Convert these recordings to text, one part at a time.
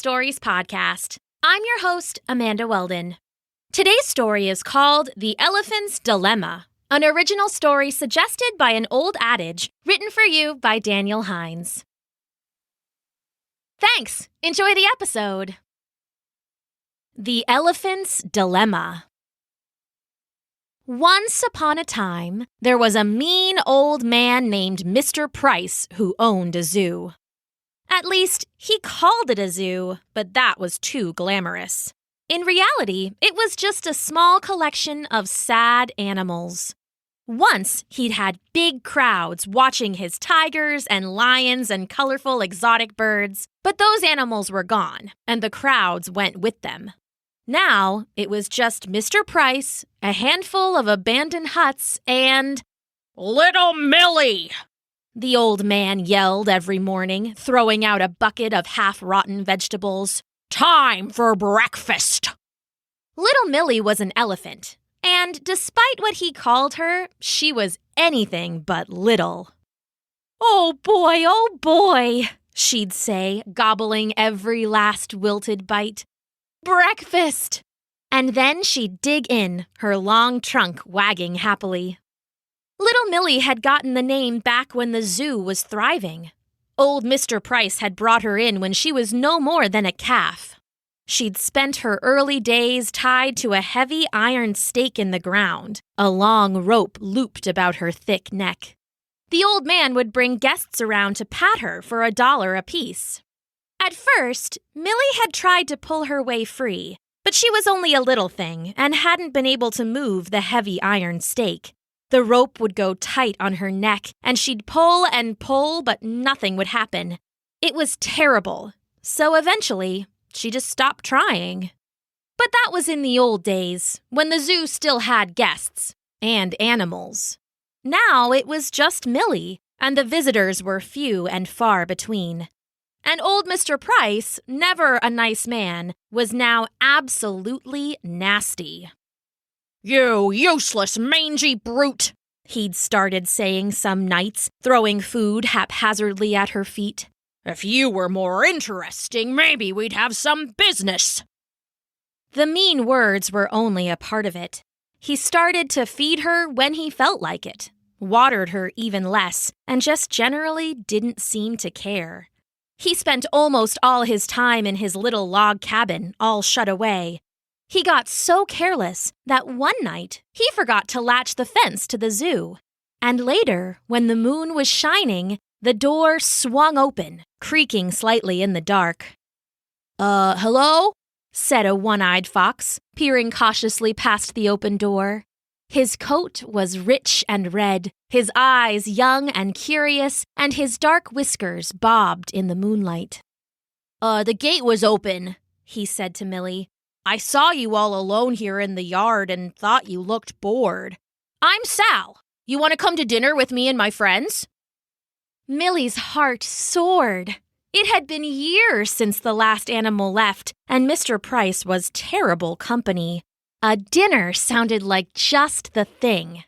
Stories podcast. I'm your host, Amanda Weldin. Today's story is called The Elephant's Dilemma, an original story suggested by an old adage written for you by Daniel Hinds. Thanks. Enjoy the episode. The Elephant's Dilemma. Once upon a time, there was a mean old man named Mr. Price who owned a zoo. At least, he called it a zoo, but that was too glamorous. In reality, it was just a small collection of sad animals. Once, he'd had big crowds watching his tigers and lions and colorful exotic birds, but those animals were gone, and the crowds went with them. Now, it was just Mr. Price, a handful of abandoned huts, and Little Millie! The old man yelled every morning, throwing out a bucket of half-rotten vegetables. Time for breakfast! Little Millie was an elephant, and despite what he called her, she was anything but little. Oh boy, she'd say, gobbling every last wilted bite. Breakfast! And then she'd dig in, her long trunk wagging happily. Little Millie had gotten the name back when the zoo was thriving. Old Mr. Price had brought her in when she was no more than a calf. She'd spent her early days tied to a heavy iron stake in the ground, a long rope looped about her thick neck. The old man would bring guests around to pat her for $1 apiece. At first, Millie had tried to pull her way free, but she was only a little thing and hadn't been able to move the heavy iron stake. The rope would go tight on her neck, and she'd pull and pull, but nothing would happen. It was terrible, so eventually, she just stopped trying. But that was in the old days, when the zoo still had guests and animals. Now it was just Millie, and the visitors were few and far between. And old Mr. Price, never a nice man, was now absolutely nasty. You useless, mangy brute, he'd started saying some nights, throwing food haphazardly at her feet. If you were more interesting, maybe we'd have some business. The mean words were only a part of it. He started to feed her when he felt like it, watered her even less, and just generally didn't seem to care. He spent almost all his time in his little log cabin, all shut away. He got so careless that one night he forgot to latch the fence to the zoo. And later, when the moon was shining, the door swung open, creaking slightly in the dark. Hello? Said a one-eyed fox, peering cautiously past the open door. His coat was rich and red, his eyes young and curious, and his dark whiskers bobbed in the moonlight. The gate was open, he said to Millie. I saw you all alone here in the yard and thought you looked bored. I'm Sal. You want to come to dinner with me and my friends? Millie's heart soared. It had been years since the last animal left, and Mr. Price was terrible company. A dinner sounded like just the thing.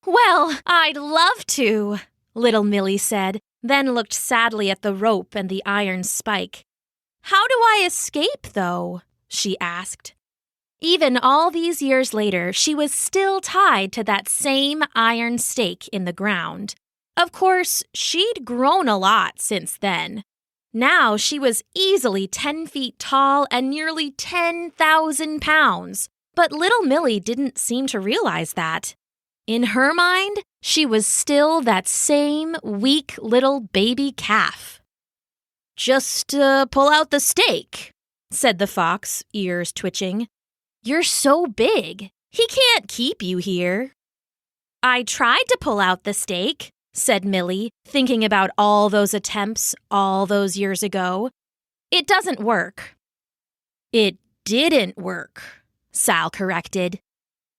Well, I'd love to, little Millie said, then looked sadly at the rope and the iron spike. How do I escape, though? She asked. Even all these years later, she was still tied to that same iron stake in the ground. Of course, she'd grown a lot since then. Now she was easily 10 feet tall and nearly 10,000 pounds. But little Millie didn't seem to realize that. In her mind, she was still that same weak little baby calf. Just pull out the stake, said the fox, ears twitching. You're so big. He can't keep you here. I tried to pull out the stake, said Millie, thinking about all those attempts all those years ago. It doesn't work. It didn't work, Sal corrected.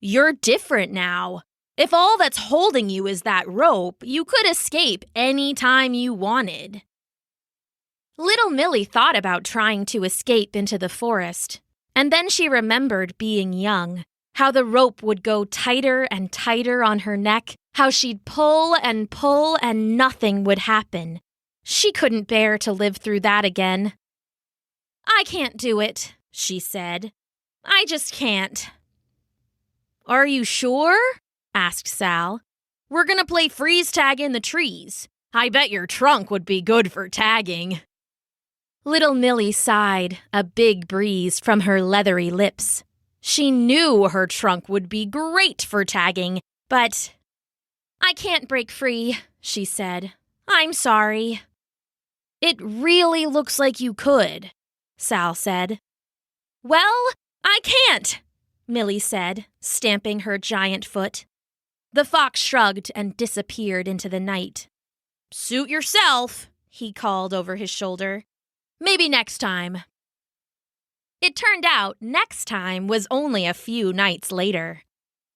You're different now. If all that's holding you is that rope, you could escape any time you wanted. Little Millie thought about trying to escape into the forest, and then she remembered being young, how the rope would go tighter and tighter on her neck, how she'd pull and nothing would happen. She couldn't bear to live through that again. I can't do it, she said. I just can't. Are you sure? Asked Sal. We're gonna play freeze tag in the trees. I bet your trunk would be good for tagging. Little Millie sighed, a big breeze from her leathery lips. She knew her trunk would be great for tagging, but... I can't break free, she said. I'm sorry. It really looks like you could, Sal said. Well, I can't, Millie said, stamping her giant foot. The fox shrugged and disappeared into the night. Suit yourself, he called over his shoulder. Maybe next time. It turned out next time was only a few nights later.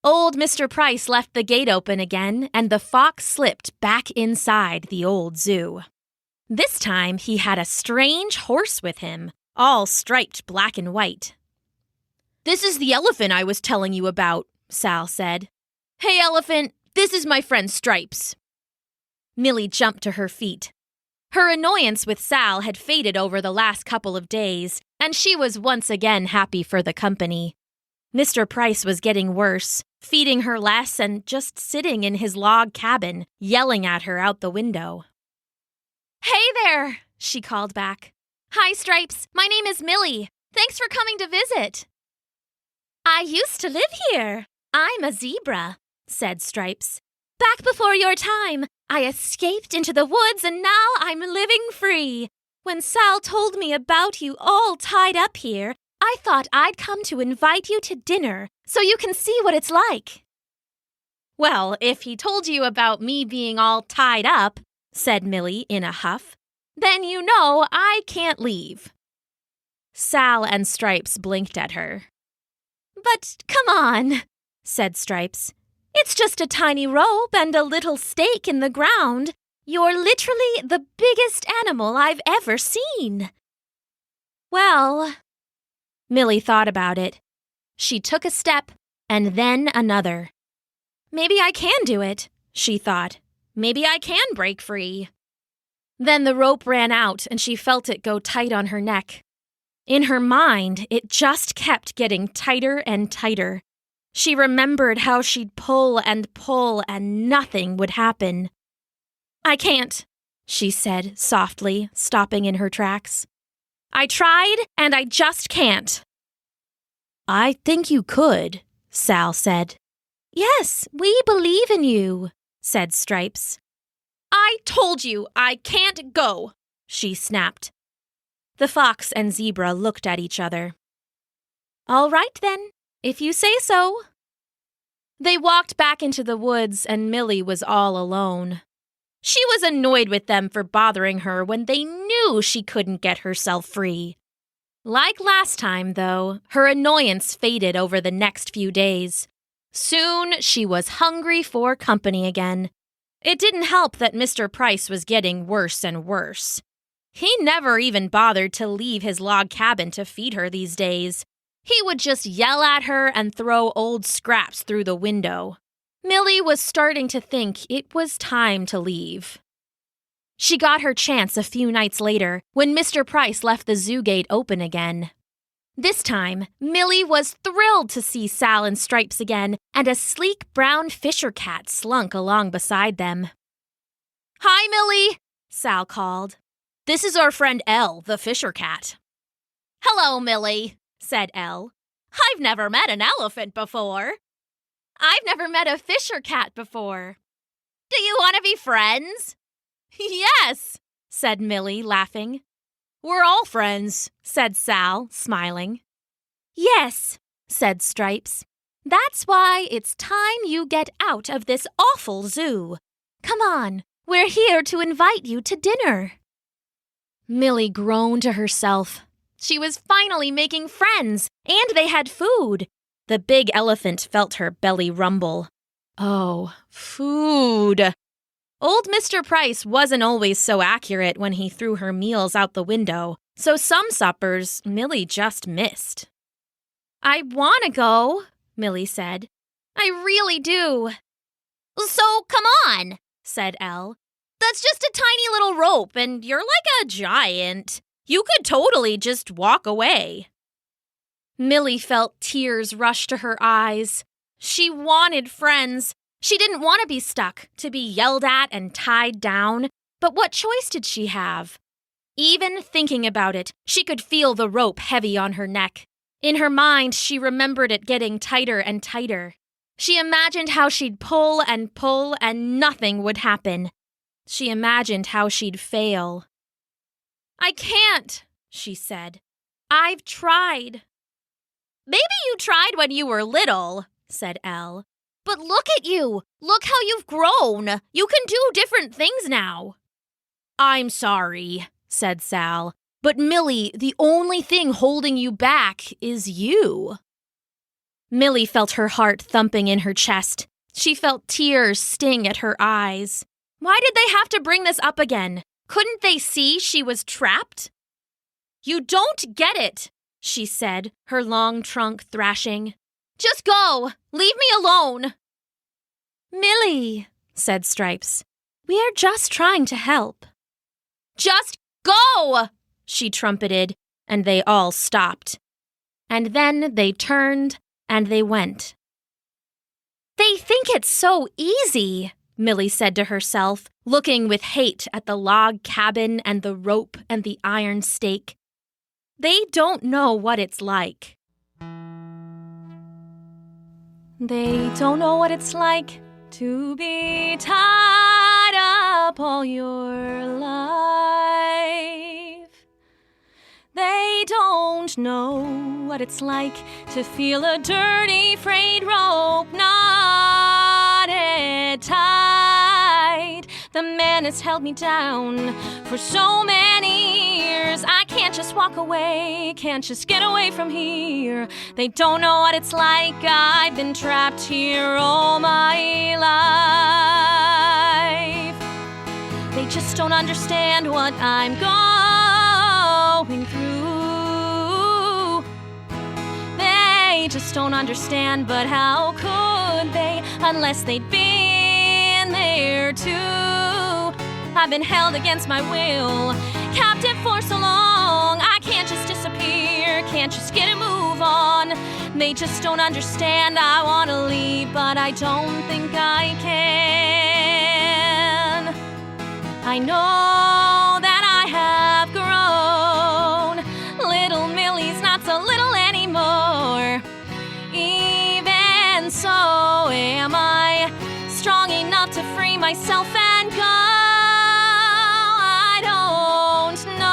Old Mr. Price left the gate open again, and the fox slipped back inside the old zoo. This time he had a strange horse with him, all striped black and white. This is the elephant I was telling you about, Sal said. Hey, elephant, this is my friend Stripes. Millie jumped to her feet. Her annoyance with Sal had faded over the last couple of days, and she was once again happy for the company. Mr. Price was getting worse, feeding her less and just sitting in his log cabin, yelling at her out the window. Hey there, she called back. Hi, Stripes. My name is Millie. Thanks for coming to visit. I used to live here. I'm a zebra, said Stripes. Back before your time, I escaped into the woods and now I'm living free. When Sal told me about you all tied up here, I thought I'd come to invite you to dinner so you can see what it's like. Well, if he told you about me being all tied up, said Millie in a huff, then you know I can't leave. Sal and Stripes blinked at her. But come on, said Stripes. It's just a tiny rope and a little stake in the ground. You're literally the biggest animal I've ever seen. Well, Millie thought about it. She took a step and then another. Maybe I can do it, she thought. Maybe I can break free. Then the rope ran out and she felt it go tight on her neck. In her mind, it just kept getting tighter and tighter. She remembered how she'd pull and nothing would happen. I can't, she said softly, stopping in her tracks. I tried and I just can't. I think you could, Sal said. Yes, we believe in you, said Stripes. I told you I can't go, she snapped. The fox and zebra looked at each other. All right then, if you say so. They walked back into the woods and Millie was all alone. She was annoyed with them for bothering her when they knew she couldn't get herself free. Like last time, though, her annoyance faded over the next few days. Soon she was hungry for company again. It didn't help that Mr. Price was getting worse and worse. He never even bothered to leave his log cabin to feed her these days. He would just yell at her and throw old scraps through the window. Millie was starting to think it was time to leave. She got her chance a few nights later when Mr. Price left the zoo gate open again. This time, Millie was thrilled to see Sal and Stripes again, and a sleek brown fisher cat slunk along beside them. Hi, Millie, Sal called. This is our friend Elle, the fisher cat. Hello, Millie, said Elle. I've never met an elephant before. I've never met a fisher cat before. Do you want to be friends? Yes, said Millie, laughing. We're all friends, said Sal, smiling. Yes, said Stripes. That's why it's time you get out of this awful zoo. Come on, we're here to invite you to dinner. Millie groaned to herself. She was finally making friends, and they had food. The big elephant felt her belly rumble. Oh, food. Old Mr. Price wasn't always so accurate when he threw her meals out the window, so some suppers Millie just missed. I want to go, Millie said. I really do. So come on, said Elle. That's just a tiny little rope, and you're like a giant. You could totally just walk away. Millie felt tears rush to her eyes. She wanted friends. She didn't want to be stuck, to be yelled at and tied down. But what choice did she have? Even thinking about it, she could feel the rope heavy on her neck. In her mind, she remembered it getting tighter and tighter. She imagined how she'd pull and nothing would happen. She imagined how she'd fail. "I can't," she said. "I've tried." "Maybe you tried when you were little," said Elle. "But look at you. Look how you've grown. You can do different things now." "I'm sorry," said Sal. "But Millie, the only thing holding you back is you." Millie felt her heart thumping in her chest. She felt tears sting at her eyes. Why did they have to bring this up again? Couldn't they see she was trapped? "You don't get it," she said, her long trunk thrashing. "Just go! Leave me alone!" "Millie," said Stripes, "we are just trying to help." "Just go!" she trumpeted, and they all stopped. And then they turned and they went. "They think it's so easy," Millie said to herself, looking with hate at the log cabin and the rope and the iron stake. "They don't know what it's like." They don't know what it's like to be tied up all your life. They don't know what it's like to feel a dirty, frayed rope knotted tight. The man has held me down for so many years. I can't just walk away, can't just get away from here. They don't know what it's like. I've been trapped here all my life. They just don't understand what I'm going through. They just don't understand, but how could they unless they'd been there too? I've been held against my will, captive for so long. I can't just disappear, can't just get a move on. They just don't understand. I want to leave, but I don't think I can. I know that I have grown. Little Millie's not so little anymore. Even so, am I strong enough to free myself and go? I don't know.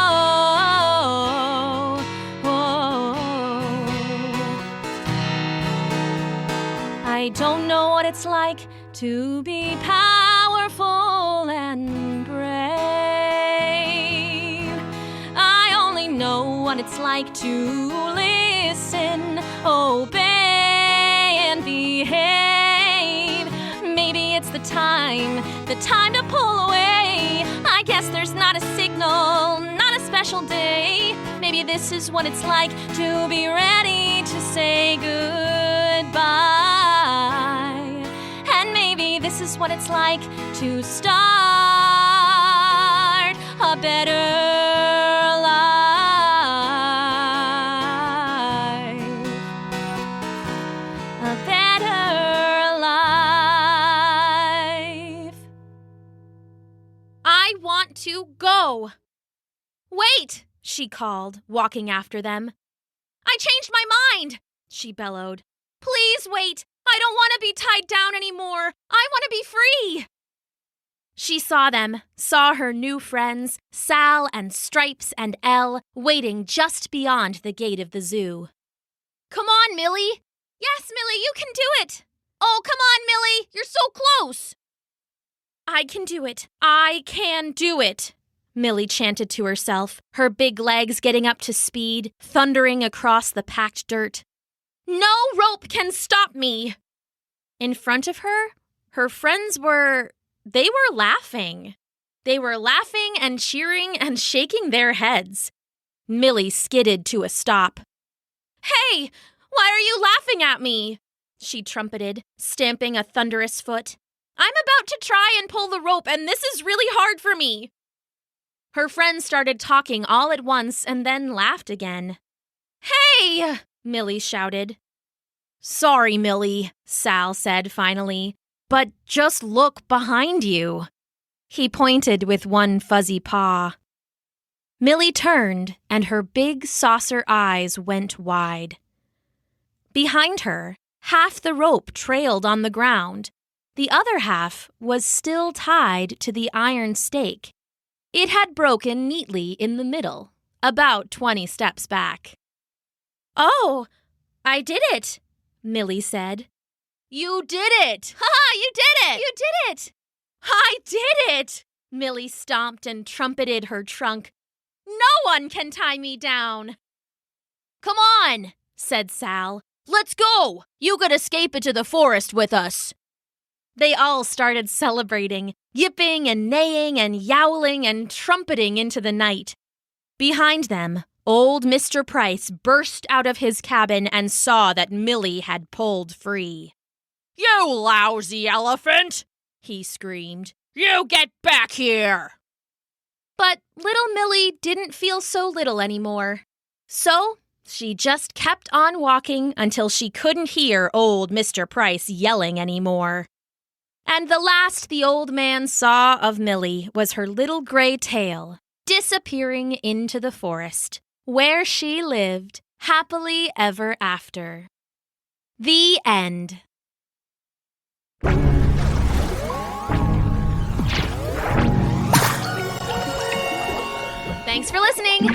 I don't know what it's like to be powerful and brave. I only know what it's like to listen, obey, and behave. Maybe it's the time to pull away. I guess there's not a signal, not a special day. Maybe this is what it's like to be ready to say goodbye. And maybe this is what it's like to start a better life. A better life. "I want to go." "Wait," she called, walking after them. "I changed my mind," she bellowed. "Please wait. I don't want to be tied down anymore. I want to be free." She saw them, saw her new friends, Sal and Stripes and Elle, waiting just beyond the gate of the zoo. "Come on, Millie." "Yes, Millie, you can do it." "Oh, come on, Millie. You're so close." "I can do it. I can do it," Millie chanted to herself, her big legs getting up to speed, thundering across the packed dirt. "No rope can stop me." In front of her, her friends were laughing. They were laughing and cheering and shaking their heads. Millie skidded to a stop. "Hey, why are you laughing at me?" she trumpeted, stamping a thunderous foot. "I'm about to try and pull the rope, and this is really hard for me." Her friends started talking all at once and then laughed again. "Hey!" Millie shouted. "Sorry, Millie," Sal said finally, "but just look behind you." He pointed with one fuzzy paw. Millie turned, and her big saucer eyes went wide. Behind her, half the rope trailed on the ground. The other half was still tied to the iron stake. It had broken neatly in the middle, about 20 steps back. "Oh, I did it," Millie said. "You did it! Ha! You did it! You did it! I did it!" Millie stomped and trumpeted her trunk. "No one can tie me down." "Come on," said Sal. "Let's go! You could escape into the forest with us." They all started celebrating, yipping and neighing and yowling and trumpeting into the night. Behind them, old Mr. Price burst out of his cabin and saw that Millie had pulled free. "You lousy elephant!" he screamed. "You get back here!" But little Millie didn't feel so little anymore. So she just kept on walking until she couldn't hear old Mr. Price yelling anymore. And the last the old man saw of Millie was her little gray tail disappearing into the forest, where she lived happily ever after. The end. Thanks for listening.